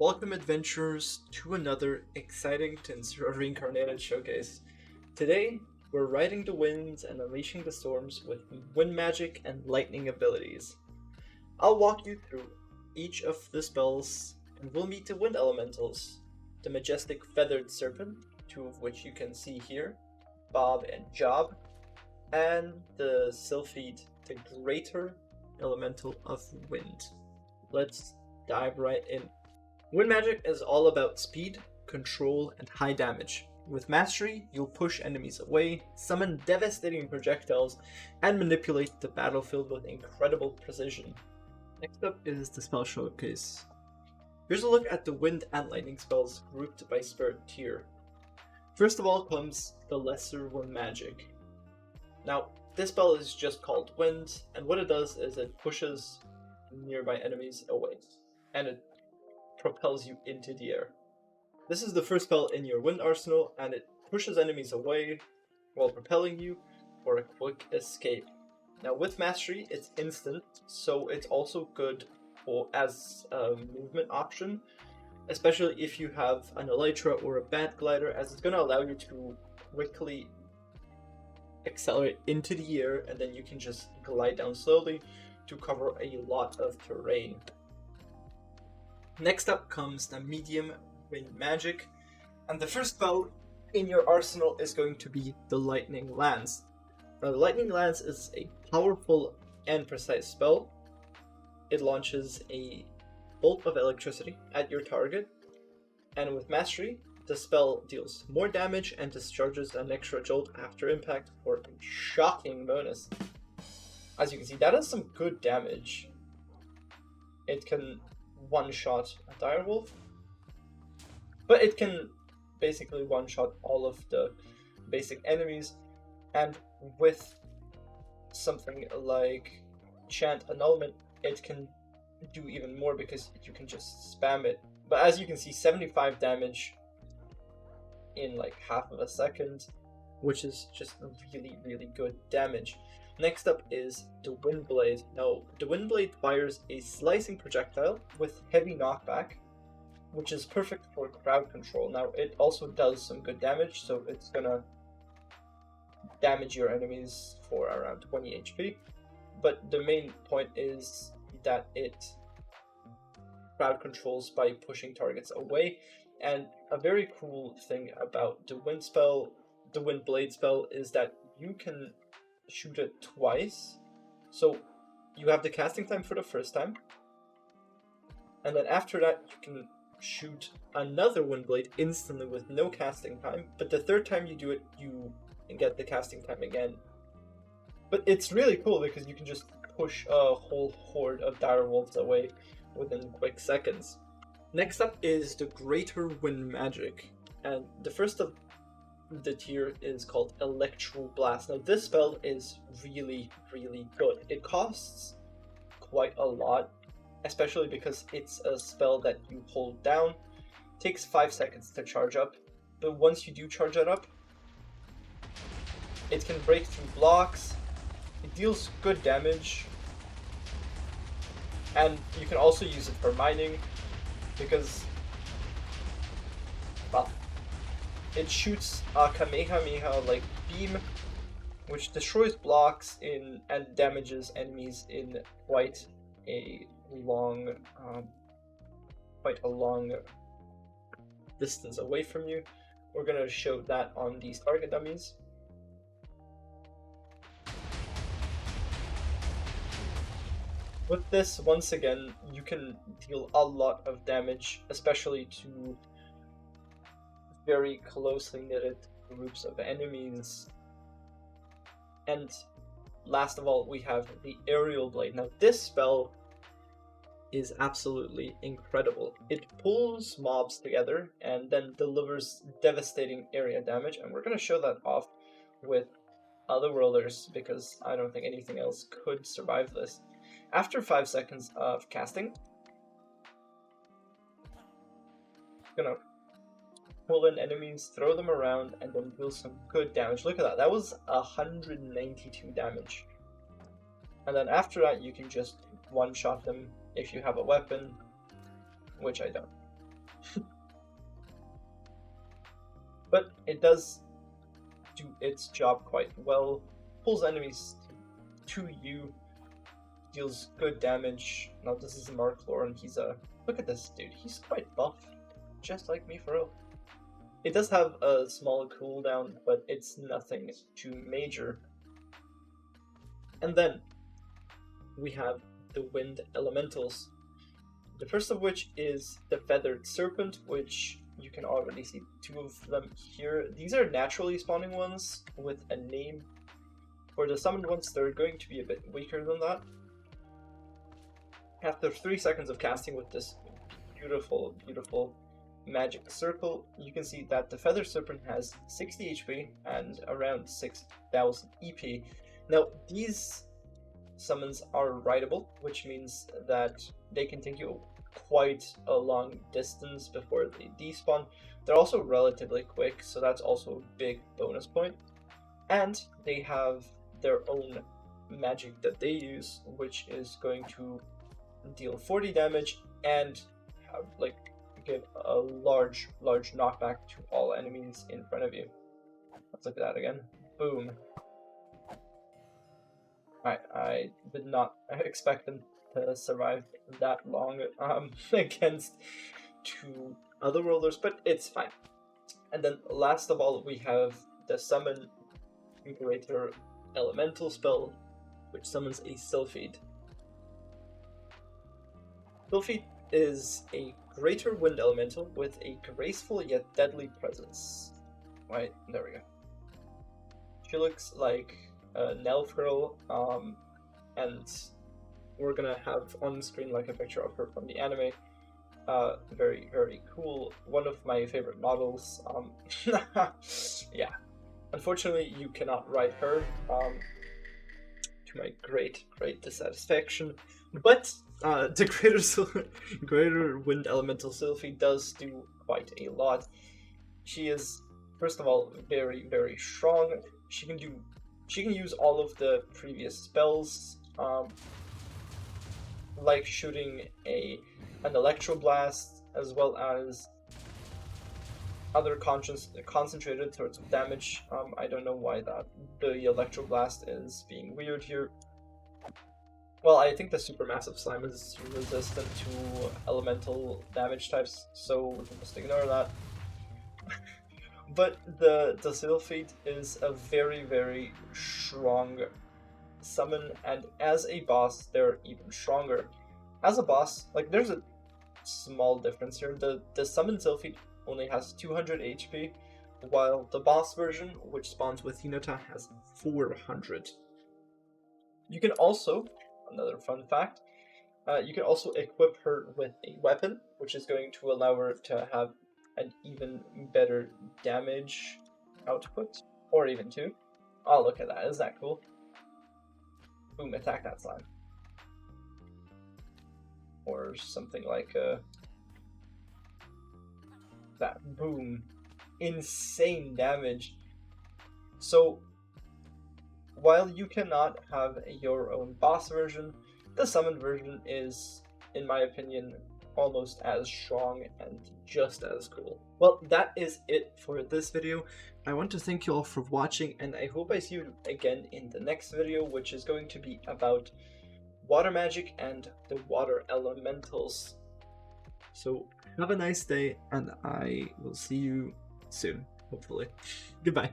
Welcome, adventurers, to another exciting Tensura Reincarnated showcase. Today, we're riding the winds and unleashing the storms with wind magic and lightning abilities. I'll walk you through each of the spells, and we'll meet the wind elementals. The majestic feathered serpent, two of which you can see here, Bob and Job, and the Sylphid, the greater elemental of wind. Let's dive right in. Wind magic is all about speed, control, and high damage. With mastery, you'll push enemies away, summon devastating projectiles, and manipulate the battlefield with incredible precision. Next up is the spell showcase. Here's a look at the wind and lightning spells grouped by spirit tier. First of all comes the lesser wind magic. Now, this spell is just called wind, and what it does is it pushes nearby enemies away, and it propels you into the air. This is the first spell in your wind arsenal, and it pushes enemies away while propelling you for a quick escape. Now with mastery, it's instant, so it's also good as a movement option, especially if you have an elytra or a bat glider, as it's going to allow you to quickly accelerate into the air, and then you can just glide down slowly to cover a lot of terrain. Next up comes the medium wind magic, and the first spell in your arsenal is going to be the Lightning Lance. Now, the Lightning Lance is a powerful and precise spell. It launches a bolt of electricity at your target, and with mastery, the spell deals more damage and discharges an extra jolt after impact for a shocking bonus. As you can see, that is some good damage. It can one-shot a direwolf, but it can basically one-shot all of the basic enemies, and with something like Chant Annulment, it can do even more because you can just spam it. But as you can see, 75 damage in like half of a second, which is just really good damage. Next up is the Wind Blade. Now, the Wind Blade fires a slicing projectile with heavy knockback, which is perfect for crowd control. Now, it also does some good damage, so it's gonna damage your enemies for around 20 HP. But the main point is that it crowd controls by pushing targets away. And a very cool thing about the Wind Blade spell, is that you can shoot it twice. So you have the casting time for the first time, and then after that you can shoot another Wind Blade instantly with no casting time, but the third time you do it, you get the casting time again. But it's really cool because you can just push a whole horde of direwolves away within quick seconds. Next up is the Greater Wind Magic, and the first of the tier is called Electro Blast. Now this spell is really good. It costs quite a lot, especially because it's a spell that you hold down. It takes 5 seconds to charge up, but once you do charge it up, it can break through blocks. It deals good damage, and you can also use it for mining because, well, it shoots a Kamehameha-like beam, which destroys blocks and damages enemies in quite a long distance away from you. We're gonna show that on these target dummies. With this, once again, you can deal a lot of damage, especially to very closely knitted groups of enemies. And last of all, we have the Aerial Blade. Now this spell is absolutely incredible. It pulls mobs together and then delivers devastating area damage, and we're going to show that off with Otherworlders because I don't think anything else could survive this. After 5 seconds of casting, I'm gonna pull in enemies, throw them around, and then deal some good damage. Look at that, that was 192 damage. And then after that, you can just one-shot them if you have a weapon, which I don't. But it does do its job quite well. Pulls enemies to you, deals good damage. Now this is a Marklor, and he's a... Look at this dude, he's quite buff. Just like me, for real. It does have a small cooldown, but it's nothing too major. And then we have the Wind Elementals. The first of which is the Feathered Serpent, which you can already see two of them here. These are naturally spawning ones with a name. For the summoned ones, they're going to be a bit weaker than that. After 3 seconds of casting with this beautiful, beautiful magic circle, you can see that the Feathered Serpent has 60 HP and around 6,000 EP. Now, these summons are rideable, which means that they can take you quite a long distance before they despawn. They're also relatively quick, so that's also a big bonus point. And they have their own magic that they use, which is going to deal 40 damage and have, like, give a large knockback to all enemies in front of you. Let's look at that again. Boom. I did not expect them to survive that long against two otherworlders, but it's fine. And then last of all, we have the Summon Greater Elemental spell, which summons a Sylphid. Sylphid is a Greater Wind Elemental with a graceful yet deadly presence. Right, there we go. She looks like a Nelfgirl, and we're gonna have on screen like a picture of her from the anime. Very, very cool. One of my favorite models. Yeah. Unfortunately, you cannot ride her, to my great dissatisfaction. But the Greater Wind Elemental Sylphie does do quite a lot. She is, first of all, very, very strong. She can use all of the previous spells, like shooting an Electro Blast, as well as other concentrated sorts of damage. I don't know why the Electro Blast is being weird here. Well, I think the Supermassive Slime is resistant to elemental damage types, so we can just ignore that. But the Sylphid is a very, very strong summon, and as a boss, they're even stronger. As a boss, like, there's a small difference here. The summon Sylphid only has 200 HP, while the boss version, which spawns with Hinata, has 400. You can also, another fun fact, you can also equip her with a weapon, which is going to allow her to have an even better damage output, or even two. Oh, look at that, isn't that cool? Boom, attack that slime. Or something like that. Boom. Insane damage. So, while you cannot have your own boss version, the summoned version is, in my opinion, almost as strong and just as cool. Well, that is it for this video. I want to thank you all for watching, and I hope I see you again in the next video, which is going to be about water magic and the water elementals. So have a nice day, and I will see you soon, hopefully. Goodbye.